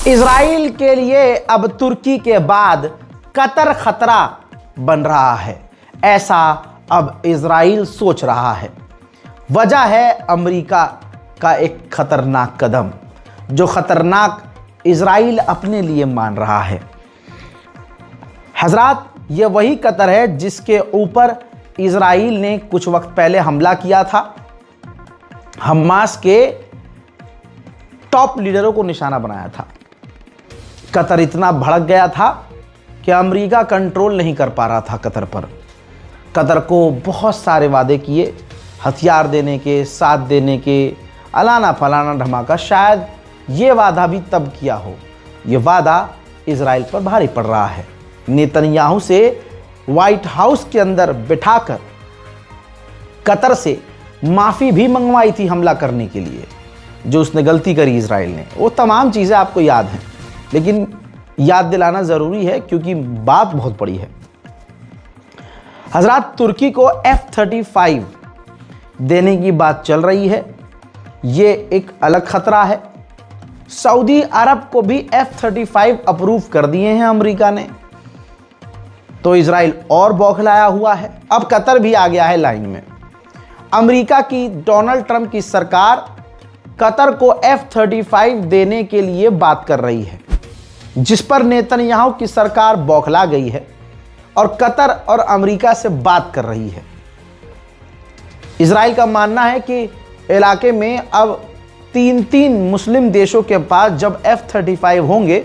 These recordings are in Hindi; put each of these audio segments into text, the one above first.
इजराइल के लिए अब तुर्की के बाद कतर खतरा बन रहा है, ऐसा अब इजराइल सोच रहा है। वजह है अमेरिका का एक खतरनाक कदम, जो खतरनाक इजराइल अपने लिए मान रहा है। हजरात, ये वही कतर है जिसके ऊपर इजराइल ने कुछ वक्त पहले हमला किया था। हमास के टॉप लीडरों को निशाना बनाया था। कतर इतना भड़क गया था कि अमेरिका कंट्रोल नहीं कर पा रहा था कतर पर। कतर को बहुत सारे वादे किए, हथियार देने के, साथ देने के, अलाना फलाना धमाका। शायद ये वादा भी तब किया हो। ये वादा इजराइल पर भारी पड़ रहा है। नेतन्याहू से व्हाइट हाउस के अंदर बिठाकर कतर से माफ़ी भी मंगवाई थी हमला करने के लिए, जो उसने गलती करी इजराइल ने। वो तमाम चीज़ें आपको याद हैं, लेकिन याद दिलाना ज़रूरी है क्योंकि बात बहुत बड़ी है। हजरात, तुर्की को F-35 देने की बात चल रही है। ये एक अलग खतरा है। सऊदी अरब को भी F-35 अप्रूव कर दिए हैं अमेरिका ने, तो इजराइल और बौखलाया हुआ है। अब कतर भी आ गया है लाइन में। अमेरिका की डोनाल्ड ट्रंप की सरकार कतर को F-35 देने के लिए बात कर रही है, जिस पर नेतन्याहू की सरकार बौखला गई है और कतर और अमेरिका से बात कर रही है। इजराइल का मानना है कि इलाके में अब तीन मुस्लिम देशों के पास जब F-35 होंगे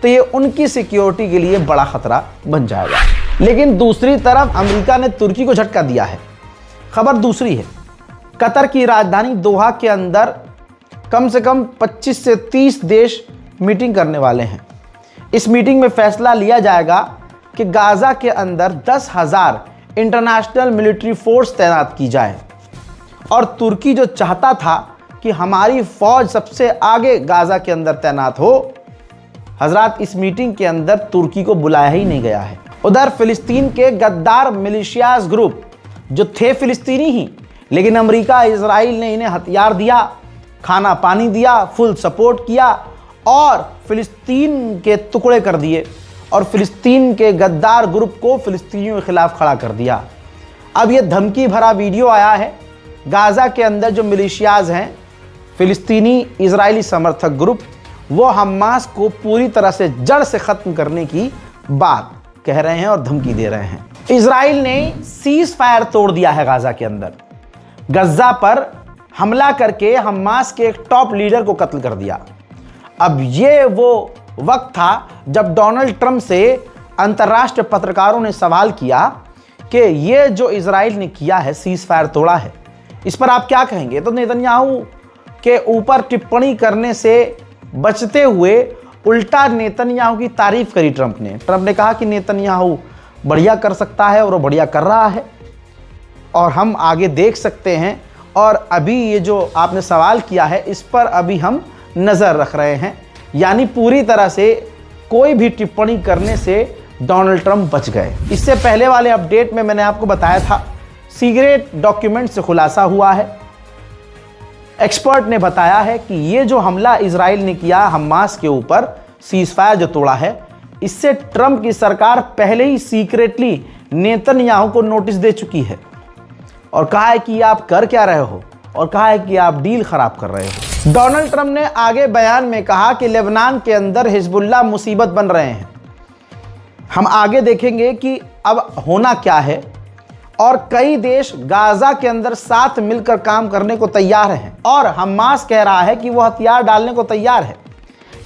तो ये उनकी सिक्योरिटी के लिए बड़ा खतरा बन जाएगा। लेकिन दूसरी तरफ अमेरिका ने तुर्की को झटका दिया है। खबर दूसरी है। कतर की राजधानी दोहा के अंदर कम से कम 25 से 30 देश मीटिंग करने वाले हैं। इस मीटिंग में फैसला लिया जाएगा कि गाजा के अंदर 10,000 इंटरनेशनल मिलिट्री फोर्स तैनात की जाए। और तुर्की जो चाहता था कि हमारी फौज सबसे आगे गाजा के अंदर तैनात हो, हजरात, इस मीटिंग के अंदर तुर्की को बुलाया ही नहीं गया है। उधर फिलिस्तीन के गद्दार मिलिशियाज ग्रुप जो थे फिलिस्तीनी ही, लेकिन अमेरिका इजराइल ने इन्हें हथियार दिया, खाना पानी दिया, फुल सपोर्ट किया और फिलिस्तीन के टुकड़े कर दिए और फिलिस्तीन के गद्दार ग्रुप को फिलिस्तीनियों के खिलाफ खड़ा कर दिया। अब यह धमकी भरा वीडियो आया है। गाजा के अंदर जो मिलिशियाज हैं, फिलिस्तीनी इजरायली समर्थक ग्रुप, वो हमास को पूरी तरह से जड़ से ख़त्म करने की बात कह रहे हैं और धमकी दे रहे हैं। इजराइल ने सीज फायर तोड़ दिया है गाजा के अंदर। गज्जा पर हमला करके हमास के एक टॉप लीडर को कत्ल कर दिया। अब ये वो वक्त था जब डोनाल्ड ट्रंप से अंतर्राष्ट्रीय पत्रकारों ने सवाल किया कि ये जो इजराइल ने किया है, सीज फायर तोड़ा है, इस पर आप क्या कहेंगे। तो नेतन्याहू के ऊपर टिप्पणी करने से बचते हुए उल्टा नेतन्याहू की तारीफ करी ट्रंप ने कहा कि नेतन्याहू बढ़िया कर सकता है और वो बढ़िया कर रहा है और हम आगे देख सकते हैं। और अभी ये जो आपने सवाल किया है, इस पर अभी हम नज़र रख रहे हैं। यानी पूरी तरह से कोई भी टिप्पणी करने से डोनाल्ड ट्रंप बच गए। इससे पहले वाले अपडेट में मैंने आपको बताया था, सीक्रेट डॉक्यूमेंट से खुलासा हुआ है। एक्सपर्ट ने बताया है कि ये जो हमला इजराइल ने किया हमास के ऊपर, सीज फायर जो तोड़ा है, इससे ट्रंप की सरकार पहले ही सीक्रेटली नेतन्याहू को नोटिस दे चुकी है और कहा है कि आप कर क्या रहे हो और कहा है कि आप डील खराब कर रहे हो। डोनाल्ड ट्रंप ने आगे बयान में कहा कि लेबनान के अंदर हिजबुल्लाह मुसीबत बन रहे हैं। हम आगे देखेंगे कि अब होना क्या है और कई देश गाजा के अंदर साथ मिलकर काम करने को तैयार हैं और हमास कह रहा है कि वो हथियार डालने को तैयार है।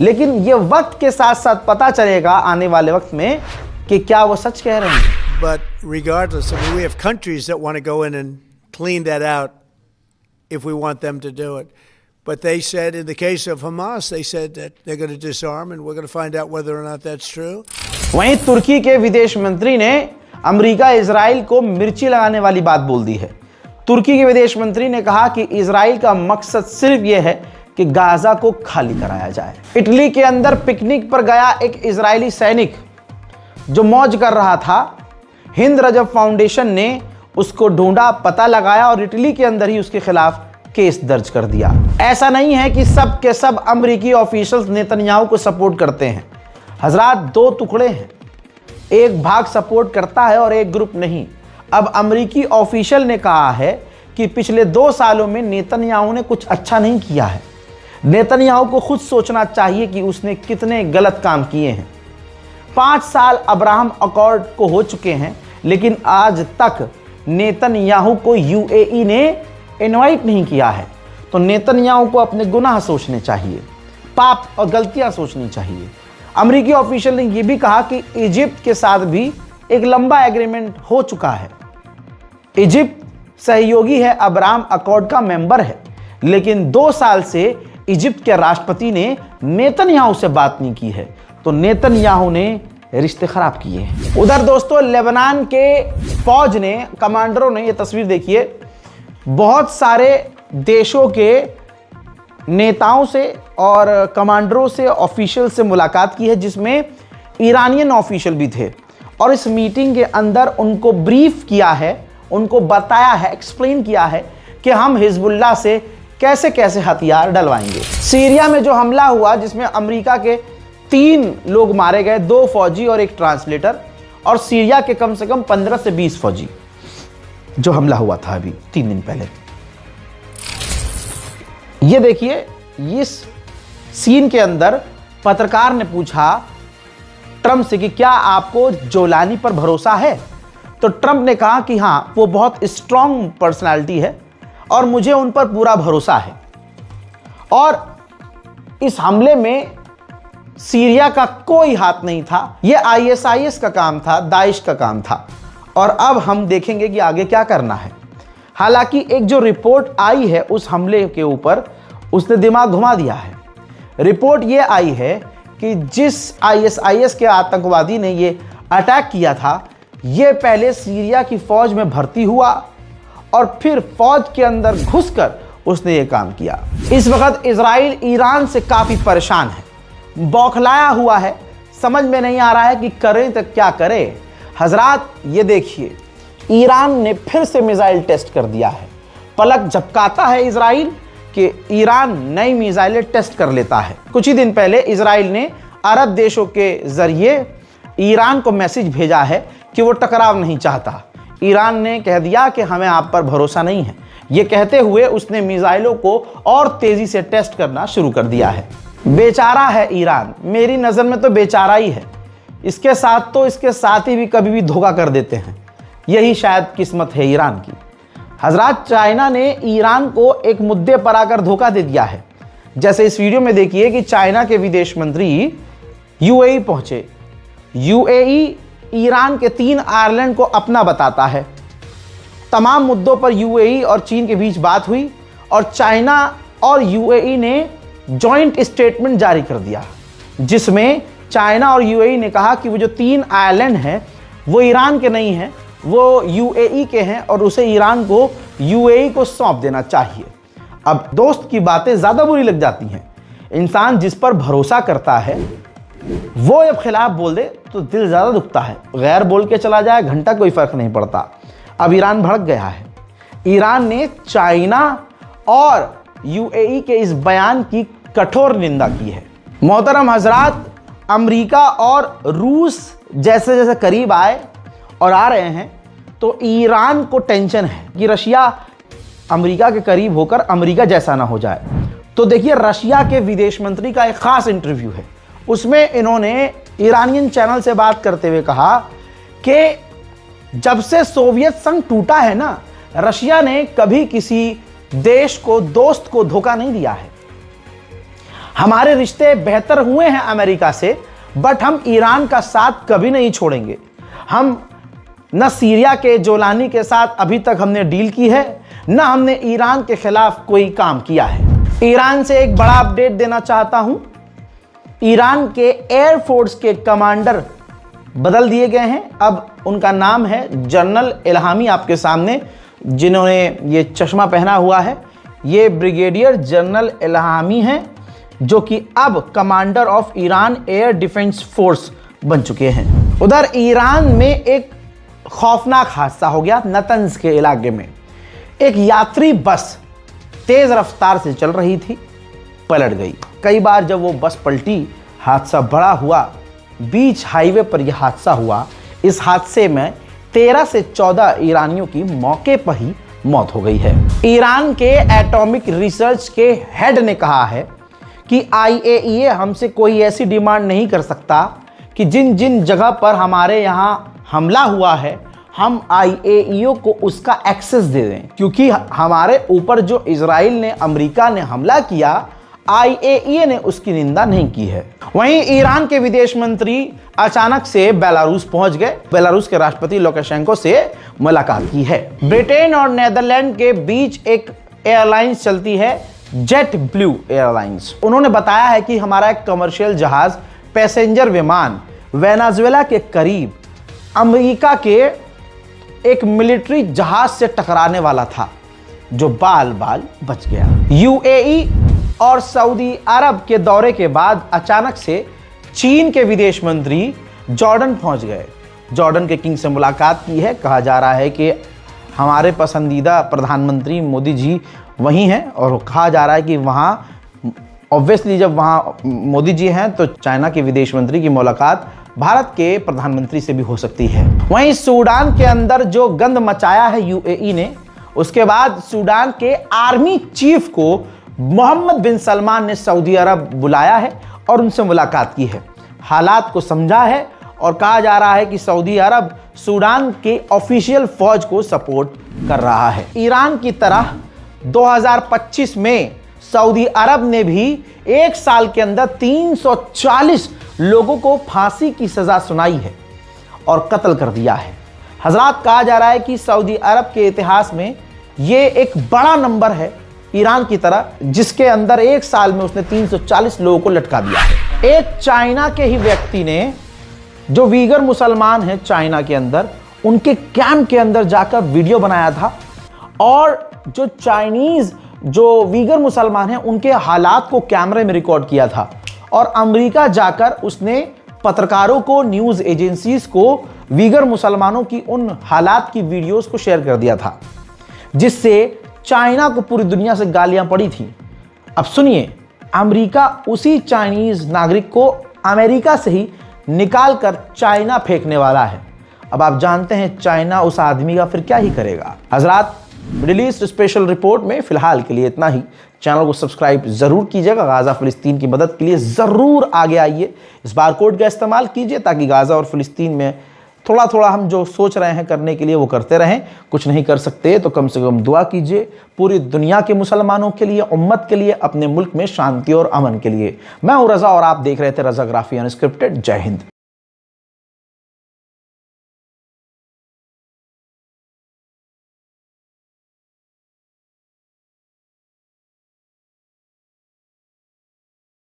लेकिन ये वक्त के साथ साथ पता चलेगा आने वाले वक्त में कि क्या वो सच कह रहे हैं। But regardless, I mean, we have countries that want to go in and clean that out if we want them to do it. But they said, in the case of Hamas, they said that they're going to disarm and we're going to find out whether or not that's true. वहीं तुर्की के विदेश मंत्री ने अमेरिका इजराइल को मिर्ची लगाने वाली बात बोल दी है। तुर्की के विदेश मंत्री ने कहा कि इजराइल का मकसद सिर्फ यह है कि गाजा को खाली कराया जाए। इटली के अंदर पिकनिक पर गया एक इजरायली सैनिक जो मौज कर रहा था, हिंद रजब फाउंडेशन ने उसको ढूंढा, पता लगाया और इटली के अंदर ही उसके खिलाफ केस दर्ज कर दिया। ऐसा नहीं है कि सब के सब अमेरिकी ऑफिशियल्स नेतन्याहू को सपोर्ट करते हैं। हजरात, दो टुकड़े हैं, एक भाग सपोर्ट करता है और एक ग्रुप नहीं। अब अमेरिकी ऑफिशियल ने कहा है कि पिछले 2 सालों में नेतन्याहू ने कुछ अच्छा नहीं किया है। नेतन्याहू को खुद सोचना चाहिए कि उसने कितने गलत काम किए हैं। 5 साल अब्राहम अकॉर्ड को हो चुके हैं, लेकिन आज तक नेतन्याहू को यूएई ने इनवाइट नहीं किया है। तो नेतन्याहू को अपने गुनाह सोचने चाहिए, पाप और गलतियां सोचनी चाहिए। अमेरिकी ऑफिशियल ने यह भी कहा कि इजिप्ट के साथ भी एक लंबा एग्रीमेंट हो चुका है। इजिप्ट सहयोगी है, अब्राहम अकॉर्ड का मेंबर है, लेकिन 2 साल से इजिप्ट के राष्ट्रपति ने नेतन्याहू से बात नहीं की है। तो नेतन्याहू ने रिश्ते खराब किए हैं। उधर दोस्तों, लेबनान के फौज ने, कमांडरों ने, ये तस्वीर देखिए, बहुत सारे देशों के नेताओं से और कमांडरों से, ऑफिशियल से मुलाकात की है, जिसमें ईरानियन ऑफिशियल भी थे। और इस मीटिंग के अंदर उनको ब्रीफ किया है, उनको बताया है, एक्सप्लेन किया है कि हम हिजबुल्लाह से कैसे कैसे हथियार डलवाएंगे। सीरिया में जो हमला हुआ, जिसमें अमेरिका के 3 लोग मारे गए, 2 फौजी और 1 ट्रांसलेटर, और सीरिया के कम से कम 15 से 20 फौजी, जो हमला हुआ था अभी 3 दिन पहले। ये देखिए, इस सीन के अंदर पत्रकार ने पूछा ट्रंप से कि क्या आपको जोलानी पर भरोसा है? तो ट्रंप ने कहा कि हां, वो बहुत स्ट्रांग पर्सनालिटी है और मुझे उन पर पूरा भरोसा है। और इस हमले में सीरिया का कोई हाथ नहीं था, यह आईएसआईएस का काम था, दाइश का काम था। और अब हम देखेंगे कि आगे क्या करना है। हालांकि एक जो रिपोर्ट आई है उस हमले के ऊपर, उसने दिमाग घुमा दिया है। रिपोर्ट ये आई है कि जिस आईएसआईएस के आतंकवादी ने ये अटैक किया था, ये पहले सीरिया की फौज में भर्ती हुआ और फिर फौज के अंदर घुसकर उसने ये काम किया। इस वक्त इजराइल ईरान से काफी परेशान है, बौखलाया हुआ है, समझ में नहीं आ रहा है कि करें तो क्या करें। हजरात, ये देखिए, ईरान ने फिर से मिसाइल टेस्ट कर दिया है। पलक झपकाता है इजराइल कि ईरान नई मिसाइलें टेस्ट कर लेता है। कुछ ही दिन पहले इजराइल ने अरब देशों के जरिए ईरान को मैसेज भेजा है कि वो टकराव नहीं चाहता। ईरान ने कह दिया कि हमें आप पर भरोसा नहीं है। ये कहते हुए उसने मिसाइलों को और तेजी से टेस्ट करना शुरू कर दिया है। बेचारा है ईरान, मेरी नज़र में तो बेचारा ही है। इसके साथ ही भी कभी भी धोखा कर देते हैं। यही शायद किस्मत है ईरान की। हजरात, चाइना ने ईरान को एक मुद्दे पर आकर धोखा दे दिया है। जैसे इस वीडियो में देखिए कि चाइना के विदेश मंत्री यूएई पहुंचे। यूएई ईरान के 3 आइलैंड को अपना बताता है। तमाम मुद्दों पर यूएई और चीन के बीच बात हुई और चाइना और यूएई ने जॉइंट स्टेटमेंट जारी कर दिया, जिसमें चाइना और यूएई ने कहा कि वो जो 3 आइलैंड हैं वो ईरान के नहीं हैं, वो यूएई के हैं और उसे ईरान को यूएई को सौंप देना चाहिए। अब दोस्त की बातें ज़्यादा बुरी लग जाती हैं। इंसान जिस पर भरोसा करता है वो जब खिलाफ बोल दे तो दिल ज़्यादा दुखता है। गैर बोल के चला जाए, घंटा कोई फ़र्क नहीं पड़ता। अब ईरान भड़क गया है। ईरान ने चाइना और यूएई के इस बयान की कठोर निंदा की है। मोहतरम हजरात, अमेरिका और रूस जैसे जैसे करीब आए और आ रहे हैं, तो ईरान को टेंशन है कि रशिया अमेरिका के करीब होकर अमेरिका जैसा ना हो जाए। तो देखिए, रशिया के विदेश मंत्री का एक खास इंटरव्यू है, उसमें इन्होंने ईरानियन चैनल से बात करते हुए कहा कि जब से सोवियत संघ टूटा है ना, रशिया ने कभी किसी देश को, दोस्त को धोखा नहीं दिया है। हमारे रिश्ते बेहतर हुए हैं अमेरिका से, बट हम ईरान का साथ कभी नहीं छोड़ेंगे। हम न सीरिया के जोलानी के साथ अभी तक हमने डील की है, न हमने ईरान के खिलाफ कोई काम किया है। ईरान से एक बड़ा अपडेट देना चाहता हूं। ईरान के एयरफोर्स के कमांडर बदल दिए गए हैं। अब उनका नाम है जनरल इल्हामी। आपके सामने जिन्होंने ये चश्मा पहना हुआ है, ये ब्रिगेडियर जनरल इल्हामी हैं, जो कि अब commander of Iran air defence force बन चुके हैं। उधर ईरान में एक खौफनाक हादसा हो गया। नतंज के इलाके में एक यात्री बस तेज रफ्तार से चल रही थी, पलट गई। कई बार जब वो बस पलटी, हादसा बड़ा हुआ। बीच हाईवे पर यह हादसा हुआ। इस हादसे में 13 से 14 ईरानियों की मौके पर ही मौत हो गई है। ईरान के एटॉमिक रिसर्च के हेड ने कहा है कि IAEA हमसे कोई ऐसी डिमांड नहीं कर सकता कि जिन जिन जगह पर हमारे यहाँ हमला हुआ है हम IAEA को उसका एक्सेस दे दें, क्योंकि हमारे ऊपर जो इजराइल ने, अमेरिका ने हमला किया, IAEA ने उसकी निंदा नहीं की है। वहीं ईरान के विदेश मंत्री अचानक से बेलारूस पहुंच गए। बेलारूस के राष्ट्रपति लुकाशेंको से मुलाकात की है। ब्रिटेन और नीदरलैंड के बीच एक एयरलाइंस चलती है, जेट ब्लू एयरलाइंस। उन्होंने बताया है कि हमारा एक कमर्शियल जहाज, पैसेंजर विमान वेनेजुएला के करीब अमेरिका के एक मिलिट्री जहाज से टकराने वाला था, जो बाल बाल बच गया। UAE और सऊदी अरब के दौरे के बाद अचानक से चीन के विदेश मंत्री जॉर्डन पहुंच गए। जॉर्डन के किंग से मुलाकात की है। कहा जा रहा है कि हमारे पसंदीदा प्रधानमंत्री मोदी जी वहीं हैं, और कहा जा रहा है कि वहाँ ऑब्वियसली जब वहाँ मोदी जी हैं तो चाइना के विदेश मंत्री की मुलाकात भारत के प्रधानमंत्री से भी हो सकती है। वहीं सूडान के अंदर जो गंद मचाया है UAE ने, उसके बाद सूडान के आर्मी चीफ को मोहम्मद बिन सलमान ने सऊदी अरब बुलाया है और उनसे मुलाकात की है, हालात को समझा है, और कहा जा रहा है कि सऊदी अरब सूडान के ऑफिशियल फौज को सपोर्ट कर रहा है। ईरान की तरह 2025 में सऊदी अरब ने भी एक साल के अंदर 340 लोगों को फांसी की सजा सुनाई है और कत्ल कर दिया है। हजरात, कहा जा रहा है कि सऊदी अरब के इतिहास में यह एक बड़ा नंबर है ईरान की तरह, जिसके अंदर एक साल में उसने 340 लोगों को लटका दिया है। एक चाइना के ही व्यक्ति ने, जो वीगर मुसलमान हैं चाइना के अंदर, उनके कैंप के अंदर जाकर वीडियो बनाया था, और जो चाइनीज जो वीगर मुसलमान हैं उनके हालात को कैमरे में रिकॉर्ड किया था, और अमेरिका जाकर उसने पत्रकारों को, न्यूज एजेंसीज को वीगर मुसलमानों की उन हालात की वीडियोस को शेयर कर दिया था, जिससे चाइना को पूरी दुनिया से गालियां पड़ी थी। अब सुनिए, अमेरिका उसी चाइनीज नागरिक को अमेरिका से ही निकाल कर चाइना फेंकने वाला है। अब आप जानते हैं चाइना उस आदमी का फिर क्या ही करेगा। हजरात, मिडिल ईस्ट स्पेशल रिपोर्ट में फिलहाल के लिए इतना ही। चैनल को सब्सक्राइब जरूर कीजिएगा। गाजा फिलिस्तीन की मदद के लिए जरूर आगे आइए। इस बार कोड का इस्तेमाल कीजिए ताकि गाजा और फिलिस्तीन में थोड़ा थोड़ा हम जो सोच रहे हैं करने के लिए वो करते रहें। कुछ नहीं कर सकते तो कम से कम दुआ कीजिए पूरी दुनिया के मुसलमानों के लिए, उम्मत के लिए, अपने मुल्क में शांति और अमन के लिए। मैं हूं रजा और आप देख रहे थे रजाग्राफी अनस्क्रिप्टेड। जय हिंद।